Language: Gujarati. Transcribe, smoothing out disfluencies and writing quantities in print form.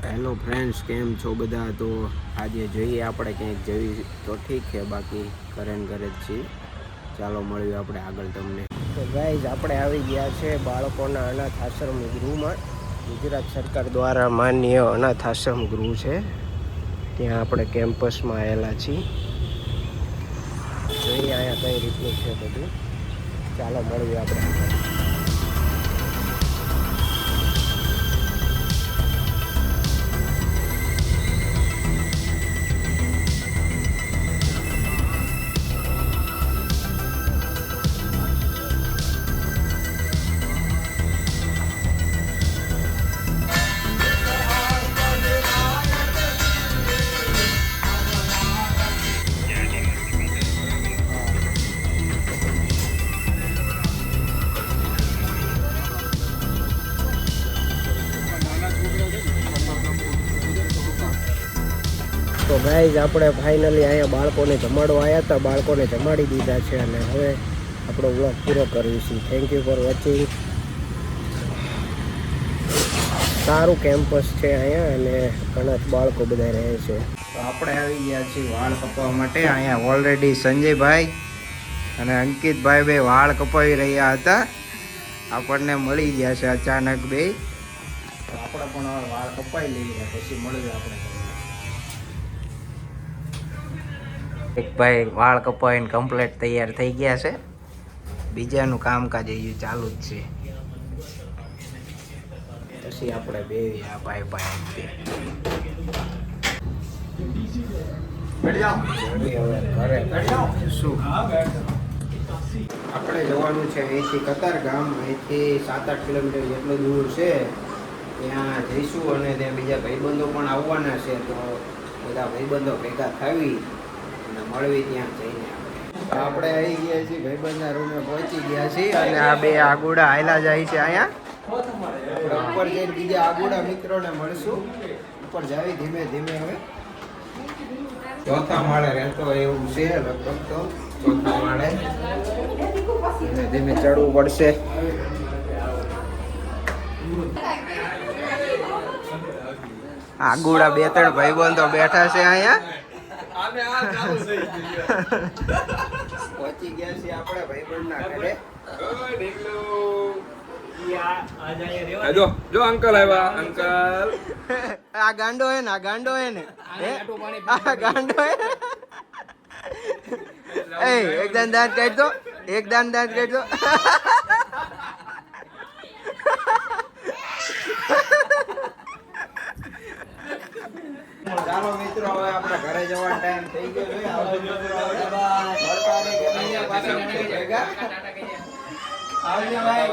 હેલો ફ્રેન્ડ્સ, કેમ છો બધા? તો આજે જઈએ આપણે ક્યાંક જવી તો ઠીક છે, બાકી ઘરે જ છીએ. ચાલો મળીએ આપણે આગળ તમને. તો ગાઈઝ, આપણે આવી ગયા છે બાળકોના અનાથ આશ્રમ ગૃહમાં. ગુજરાત સરકાર દ્વારા માન્ય અનાથ આશ્રમ ગૃહ છે, ત્યાં આપણે કેમ્પસમાં આવેલા છીએ. જોઈએ અહીંયા કઈ રીતનું છે બધું. ચાલો મળીએ આપણે. તો ગાઈઝ, આપણે ફાઇનલી અહીંયા બાળકોને જમાડવા આવ્યા હતા. બાળકોને જમાડી દીધા છે અને હવે આપણો વ્લોગ પૂરો કરીશું. Thank you for watching. સારું કેમ્પસ છે અહીંયા અને ઘણા બાળકો બધા રહે છે. તો આપણે આવી ગયા છીએ વાળ કપાવવા માટે. અહીંયા ઓલરેડી સંજયભાઈ અને અંકિતભાઈ બે વાળ કપાવી રહ્યા હતા. આપણને મળી ગયા છે અચાનક બે. તો આપણે પણ હવે વાળ કપાવી લઈએ, પછી મળીએ આપણે. એક ભાઈ વાળ કપાવીને કમ્પ્લીટ તૈયાર થઈ ગયા છે. બીજાનું કામકાજ એ ચાલુ જ છે. પછી આપણે બે આ ભાઈ શું આપણે જવાનું છે અહીંથી કતારગામ. અહીંથી 7-8 કિલોમીટર જેટલું દૂર છે. ત્યાં જઈશું અને ત્યાં બીજા ભાઈબંધો પણ આવવાના છે. તો બધા ભાઈબંધો ભેગા થાવી અને મળવી ત્યાં જઈને. આપણે આવી ગયા છીએ, ભાઈબંધના રૂમે પહોંચી ગયા છીએ અને આ બે આગોડા હાયલા જાય છે. અહીંયા ઉપર જઈને બીજા આગોડા મિત્રોને મળશું. ઉપર જાવી ધીમે ધીમે. હવે ચોથા માળે રહેતો એવું છે લગભગ. તો ચોથા માળે ધીમે ધીમે ચડવું પડશે. આગોડા 2-3 ભાઈબંધો બેઠા છે અહીંયા. પહોંચી ગયા છીએ આપણે ભાઈબંધના ઘરે. જો અંકલ આવ્યા. અંકલ આ ગાંડો હે ને, આ ગાંડો હે ને, આ ગાંડો હે. એ એક દાન કાઢ દો, એક દાન કાઢ દો. ચાલો મિત્રો, હવે આપણે ઘરે જવાનો ટાઈમ થઈ ગયો છે. આવજો ભાઈ.